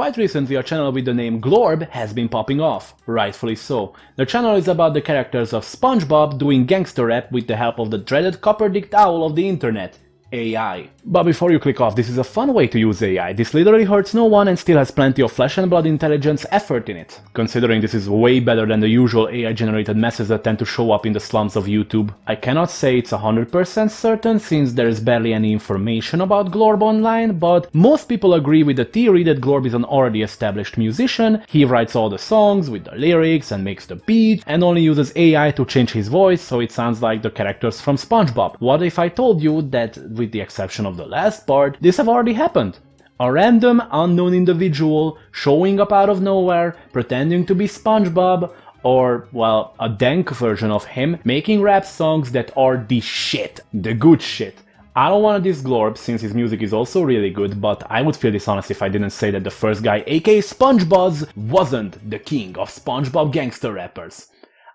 Quite recently a channel with the name Glorb has been popping off, rightfully so. The channel is about the characters of Spongebob doing gangster rap with the help of the dreaded copper-dicked owl of the internet, AI. But before you click off, this is a fun way to use AI. This literally hurts no one and still has plenty of flesh and blood intelligence effort in it. Considering this is way better than the usual AI generated messes that tend to show up in the slums of YouTube. I cannot say it's 100% certain since there is barely any information about Glorb online, but most people agree with the theory that Glorb is an already established musician. He writes all the songs with the lyrics and makes the beat and only uses AI to change his voice so it sounds like the characters from Spongebob. What if I told you that, with the exception of the last part, this have already happened? A random, unknown individual showing up out of nowhere, pretending to be Spongebob, or, well, a dank version of him, making rap songs that are the shit, the good shit. I don't want to diss Glorb since his music is also really good, but I would feel dishonest if I didn't say that the first guy, aka SpongeBob, wasn't the king of SpongeBob gangster rappers.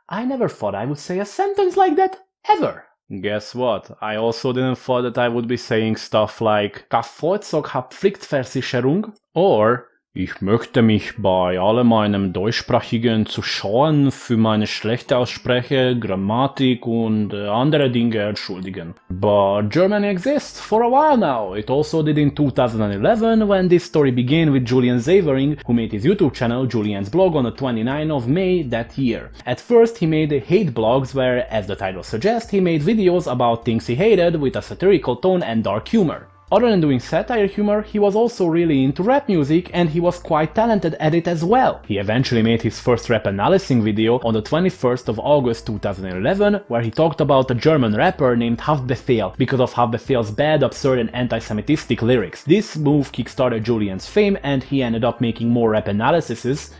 I never thought I would say a sentence like that, ever. Guess what? I also didn't thought that I would be saying stuff like Kaffeuzog hab Pflichtversicherung or Ich möchte mich bei all meinem Deutschsprachigen zu Schauen für meine schlechte Aussprache, Grammatik und andere Dinge entschuldigen. But Germany exists for a while now. It also did in 2011 when this story began with Julian Zavering, who made his YouTube channel Julian's Blog on the 29th of May that year. At first he made hate blogs where, as the title suggests, he made videos about things he hated with a satirical tone and dark humor. Other than doing satire humor, he was also really into rap music and he was quite talented at it as well. He eventually made his first rap analyzing video on the 21st of August 2011, where he talked about a German rapper named Haftbefehl because of Haftbefehl's bad, absurd and anti-Semitistic lyrics. This move kickstarted Julian's fame and he ended up making more rap analyses.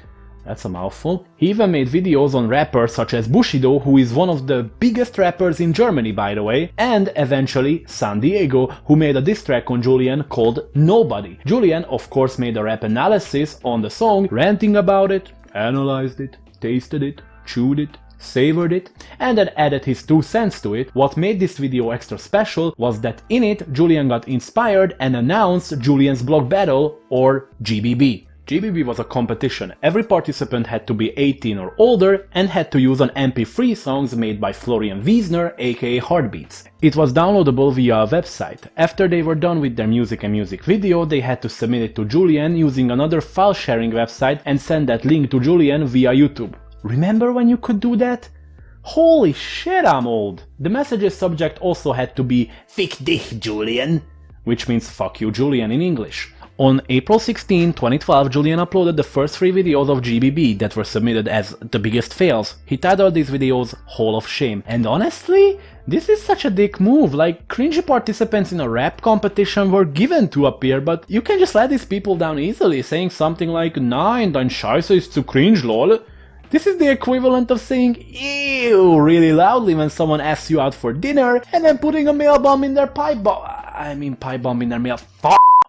That's a mouthful. He even made videos on rappers such as Bushido, who is one of the biggest rappers in Germany by the way, and eventually San Diego, who made a diss track on Julian called Nobody. Julian of course made a rap analysis on the song, ranting about it, analyzed it, tasted it, chewed it, savored it, and then added his 2 cents to it. What made this video extra special was that in it Julian got inspired and announced Julian's Blog Battle, or GBB. GBB was a competition. Every participant had to be 18 or older and had to use an MP3 songs made by Florian Wiesner, aka Heartbeats. It was downloadable via a website. After they were done with their music and music video, they had to submit it to Julian using another file sharing website and send that link to Julian via YouTube. Remember when you could do that? Holy shit, I'm old! The message's subject also had to be Fick dich, Julian, which means fuck you, Julian in English. On April 16, 2012, Julian uploaded the first 3 videos of GBB that were submitted as the biggest fails. He titled these videos Hall of Shame. And honestly, this is such a dick move. Like, cringy participants in a rap competition were given to appear, but you can just let these people down easily, saying something like Nein, dein Scheiße ist zu cringe, lol. This is the equivalent of saying ew really loudly when someone asks you out for dinner and then putting a mail bomb in their pipe bomb in their mail.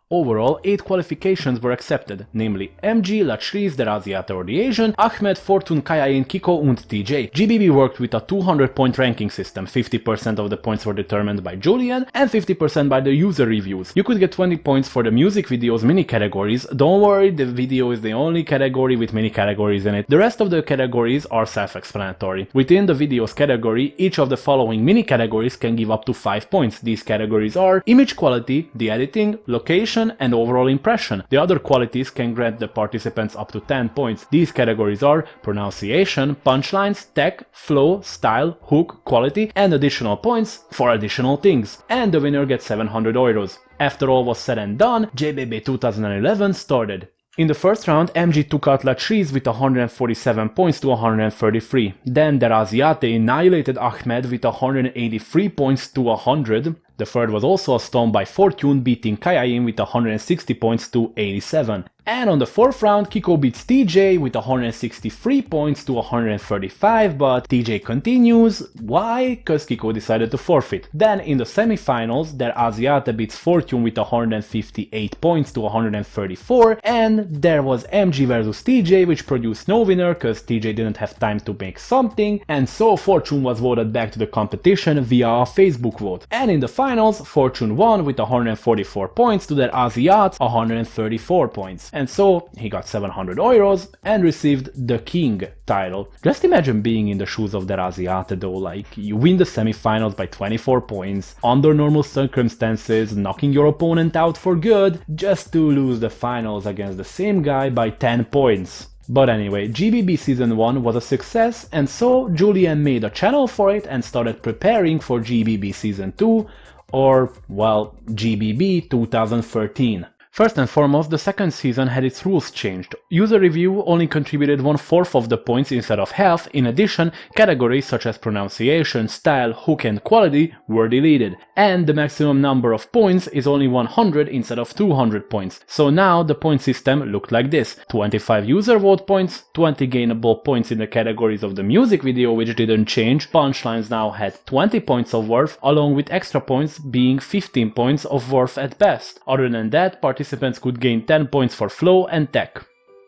Overall, 8 qualifications were accepted, namely MG, Latrice, der Asiate or the Asian, Ahmed, Fortune, Kayain, Kiko und T-Jey. GBB worked with a 200-point ranking system. 50% of the points were determined by Julian and 50% by the user reviews. You could get 20 points for the music videos mini categories. Don't worry, the video is the only category with mini categories in it. The rest of the categories are self-explanatory. Within the videos category, each of the following mini categories can give up to 5 points. These categories are image quality, the editing, location, and overall impression. The other qualities can grant the participants up to 10 points. These categories are pronunciation, punchlines, tech, flow, style, hook, quality, and additional points for additional things. And the winner gets 700 euros. After all was said and done, JBB 2011 started. In the first round, MG took out Latrice with 147 points to 133. Then Der Asiate annihilated Ahmed with 183 points to 100. The third was also a stomp by Fortune, beating Kayain with 160 points to 87. And on the fourth round, Kiko beats T-Jey with 163 points to 135, but T-Jey continues. Why? Cause Kiko decided to forfeit. Then in the semifinals, Der Asiate beats Fortune with 158 points to 134, and there was MG vs T-Jey, which produced no winner cause T-Jey didn't have time to make something, and so Fortune was voted back to the competition via a Facebook vote. And in the finals, Fortune won with 144 points to Der Asiate 134 points. and so he got 700 euros and received the King title. Just imagine being in the shoes of that Asiate though, like you win the semifinals by 24 points, under normal circumstances, knocking your opponent out for good, just to lose the finals against the same guy by 10 points. But anyway, GBB Season 1 was a success, and so Julian made a channel for it and started preparing for GBB Season 2, or, well, GBB 2013. First and foremost, the second season had its rules changed. User review only contributed 1/4 of the points instead of half. In addition, categories such as pronunciation, style, hook and quality were deleted. And the maximum number of points is only 100 instead of 200 points. So now the point system looked like this: 25 user vote points, 20 gainable points in the categories of the music video, which didn't change. Punchlines now had 20 points of worth, along with extra points being 15 points of worth at best. Other than that, participants could gain 10 points for flow and tech,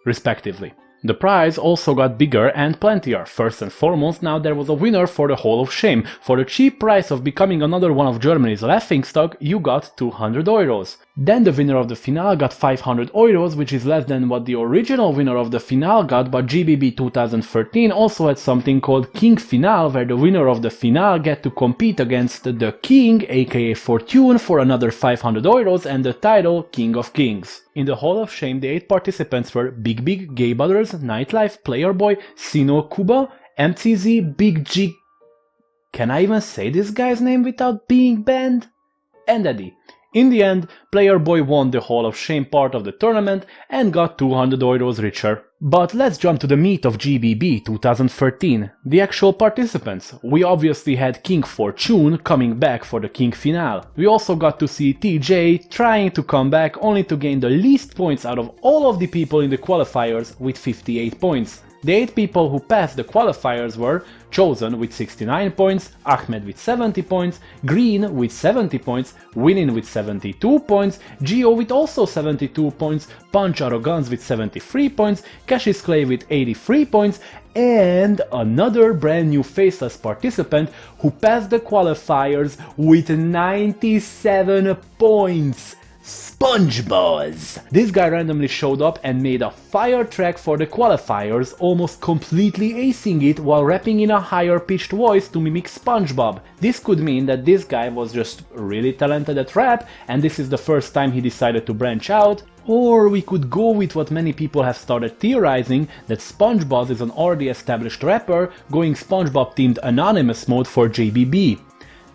respectively. The prize also got bigger and plentier. First and foremost, now there was a winner for the Hall of Shame. For the cheap price of becoming another one of Germany's laughingstock, you got 200 euros. Then the winner of the finale got 500 euros, which is less than what the original winner of the finale got, but GBB 2013 also had something called King Finale, where the winner of the finale get to compete against the King, aka Fortune, for another 500 euros and the title King of Kings. In the Hall of Shame, the 8 participants were Big Big, Gay Brothers, Nightlife, Player Boy, Sino Kuba, MTZ, Big G... Can I even say this guy's name without being banned? And Eddie. In the end, Player Boy won the Hall of Shame part of the tournament and got 200 euros richer. But let's jump to the meat of GBB 2013, the actual participants. We obviously had King Fortune coming back for the King Finale. We also got to see T-Jey trying to come back only to gain the least points out of all of the people in the qualifiers with 58 points. The 8 people who passed the qualifiers were Chosen with 69 points, Ahmed with 70 points, Green with 70 points, Winning with 72 points, Geo with also 72 points, Punch Arrogance with 73 points, Cassius Clay with 83 points, and another brand new faceless participant who passed the qualifiers with 97 points. Spongebob! This guy randomly showed up and made a fire track for the qualifiers, almost completely acing it while rapping in a higher pitched voice to mimic Spongebob. This could mean that this guy was just really talented at rap and this is the first time he decided to branch out, or we could go with what many people have started theorizing, that Spongebob is an already established rapper going Spongebob themed anonymous mode for JBB.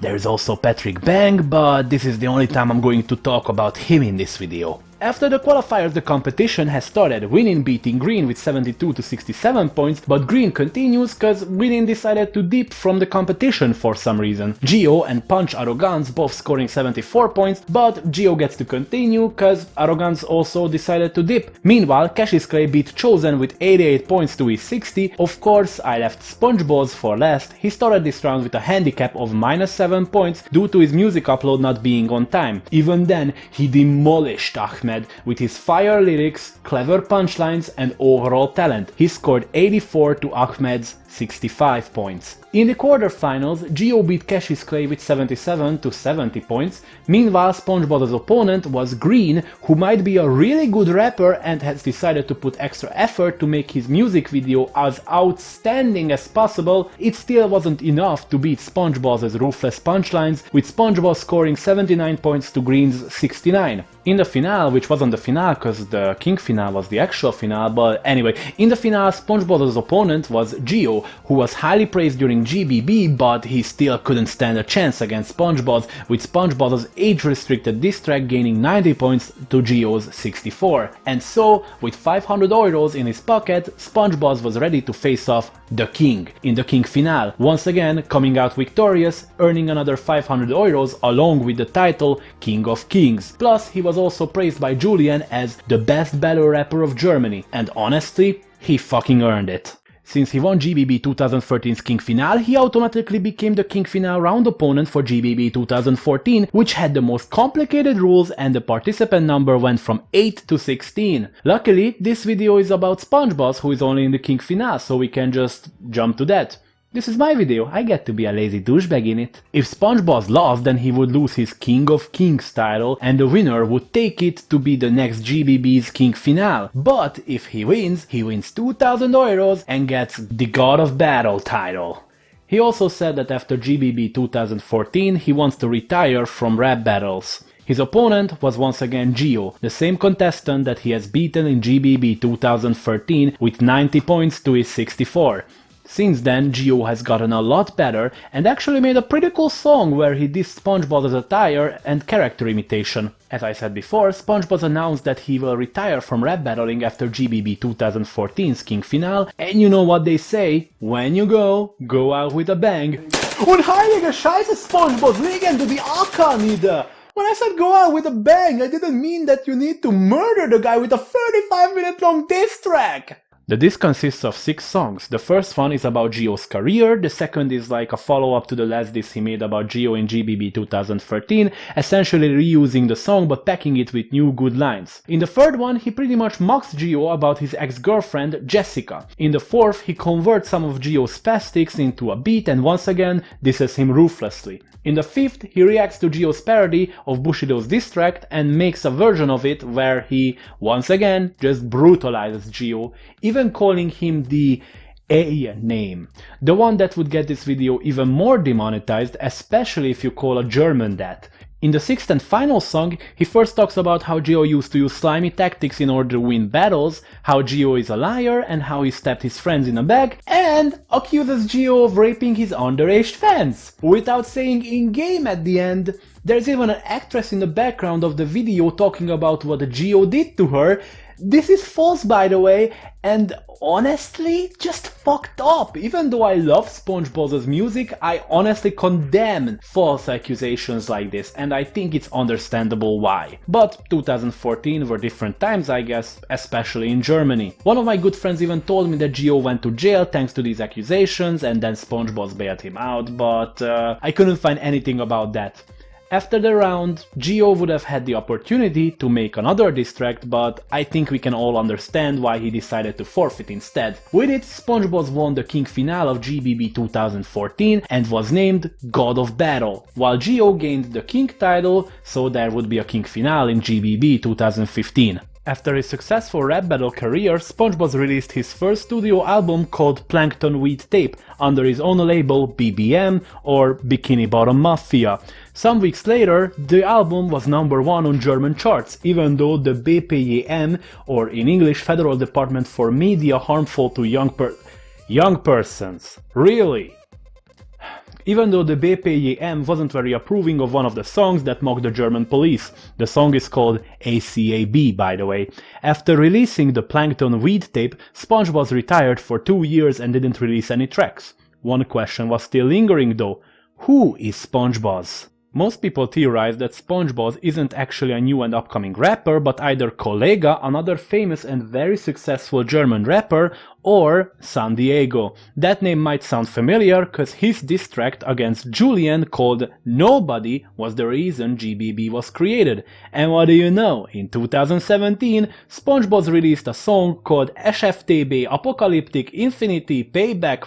There's also Patrick Bang, but this is the only time I'm going to talk about him in this video. After the qualifiers, the competition has started, Winning beating Green with 72 to 67 points, but Green continues cause Winning decided to dip from the competition for some reason. Geo and Punch Arrogance both scoring 74 points, but Geo gets to continue cause Arrogance also decided to dip. Meanwhile, Cassius Clay beat Chosen with 88 points to his 60. Of course, I left Spongebob for last. He started this round with a handicap of -7 points due to his music upload not being on time. Even then, he demolished Ahmed with his fire lyrics, clever punchlines and overall talent. He scored 84 to Ahmed's 65 points. In the quarterfinals, Geo beat Cassius Clay with 77 to 70 points. Meanwhile, Spongebob's opponent was Green, who might be a really good rapper and has decided to put extra effort to make his music video as outstanding as possible. It still wasn't enough to beat Spongebob's ruthless punchlines, with Spongebob scoring 79 points to Green's 69. In the finale, which wasn't the finale cause the King finale was the actual finale, but anyway, in the finale Spongebob's opponent was Geo, who was highly praised during GBB, but he still couldn't stand a chance against Spongebob, with Spongebob's age-restricted diss track gaining 90 points to Geo's 64. And so, with 500 euros in his pocket, Spongebob was ready to face off the King in the King finale, once again coming out victorious, earning another 500 euros along with the title King of Kings. Plus, he was also praised by Julian as the best battle rapper of Germany, and honestly, he fucking earned it. Since he won GBB 2013's King Finale, he automatically became the King Finale round opponent for GBB 2014, which had the most complicated rules and the participant number went from 8 to 16. Luckily, this video is about Spongebob, who is only in the King Finale, so we can just jump to that. This is my video, I get to be a lazy douchebag in it. If Spongebob lost, then he would lose his King of Kings title and the winner would take it to be the next GBB's King Finale. But if he wins 2000 euros and gets the God of Battle title. He also said that after GBB 2014 he wants to retire from rap battles. His opponent was once again Gio, the same contestant that he has beaten in GBB 2013 with 90 points to his 64. Since then, Gio has gotten a lot better and actually made a pretty cool song where he dissed SpongeBob's attire and character imitation. As I said before, SpongeBob announced that he will retire from rap battling after GBB 2014's King Finale, and you know what they say, when you go out with a bang. Und heilige Scheiße, SpongeBob, wegen du die AK nieder! When I said go out with a bang, I didn't mean that you need to murder the guy with a 35-minute long diss track! The disc consists of 6 songs. The first one is about Gio's career, the second is like a follow-up to the last disc he made about Gio in GBB 2013, essentially reusing the song but packing it with new good lines. In the third one, he pretty much mocks Gio about his ex-girlfriend, Jessica. In the fourth, he converts some of Gio's spastics into a beat and once again disses him ruthlessly. In the fifth, he reacts to Gio's parody of Bushido's diss track and makes a version of it where he, once again, just brutalizes Gio, even calling him the A name. The one that would get this video even more demonetized, especially if you call a German that. In the sixth and final song, he first talks about how Gio used to use slimy tactics in order to win battles, how Gio is a liar and how he stabbed his friends in the back, and accuses Gio of raping his underage fans, without saying in-game at the end. There's even an actress in the background of the video talking about what Gio did to her. This is false, by the way, and honestly, just fucked up. Even though I love SpongeBob's music, I honestly condemn false accusations like this, and I think it's understandable why. But 2014 were different times, I guess, especially in Germany. One of my good friends even told me that Gio went to jail thanks to these accusations, and then SpongeBob bailed him out, but I couldn't find anything about that. After the round, Gio would have had the opportunity to make another diss track, but I think we can all understand why he decided to forfeit instead. With it, SpongeBob won the King Finale of GBB 2014 and was named God of Battle, while Gio gained the King title, so there would be a King Finale in GBB 2015. After his successful rap battle career, SpongeBob released his first studio album called Plankton Weed Tape under his own label BBM or Bikini Bottom Mafia. Some weeks later, the album was #1 on German charts, even though the BPJM, or in English Federal Department for Media Harmful to Young Persons. Really? Even though the BPJM wasn't very approving of one of the songs that mocked the German police. The song is called ACAB, by the way. After releasing the Plankton Weed Tape, SpongeBob retired for 2 years and didn't release any tracks. One question was still lingering though. Who is SpongeBob? Most people theorize that SpongeBob isn't actually a new and upcoming rapper, but either Kollega, another famous and very successful German rapper, or San Diego. That name might sound familiar, cause his diss track against Julian called Nobody was the reason GBB was created. And what do you know, in 2017, SpongeBob released a song called SFTB Apocalyptic Infinity Payback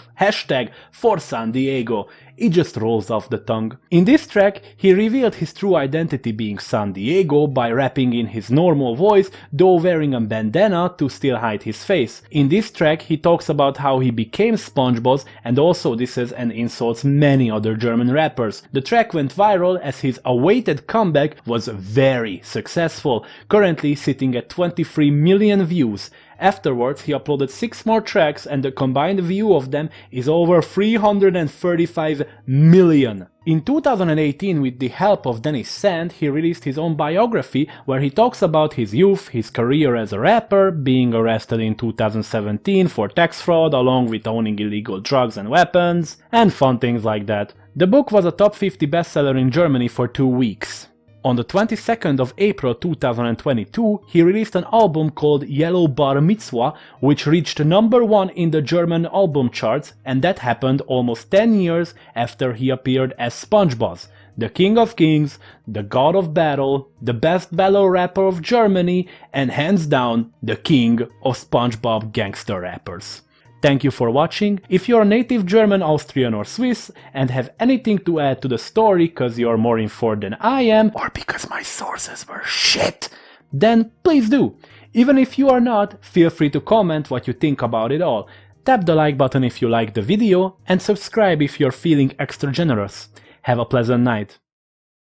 # for San Diego. It just rolls off the tongue. In this track, he revealed his true identity being San Diego by rapping in his normal voice, though wearing a bandana to still hide his face. In this track, he talks about how he became SpongeBob and also disses and insults many other German rappers. The track went viral as his awaited comeback was very successful, currently sitting at 23 million views. Afterwards, he uploaded 6 more tracks and the combined view of them is over 335 million. In 2018, with the help of Dennis Sand, he released his own biography where he talks about his youth, his career as a rapper, being arrested in 2017 for tax fraud along with owning illegal drugs and weapons, and fun things like that. The book was a top 50 bestseller in Germany for 2 weeks. On the 22nd of April 2022, he released an album called Yellow Bar Mitzvah, which reached #1 in the German album charts, and that happened almost 10 years after he appeared as SpongeBob, the King of Kings, the God of Battle, the best battle rapper of Germany, and hands down, the king of SpongeBob gangster rappers. Thank you for watching. If you're native German, Austrian or Swiss and have anything to add to the story cause you're more informed than I am, or because my sources were shit, then please do. Even if you are not, feel free to comment what you think about it all. Tap the like button if you liked the video and subscribe if you're feeling extra generous. Have a pleasant night.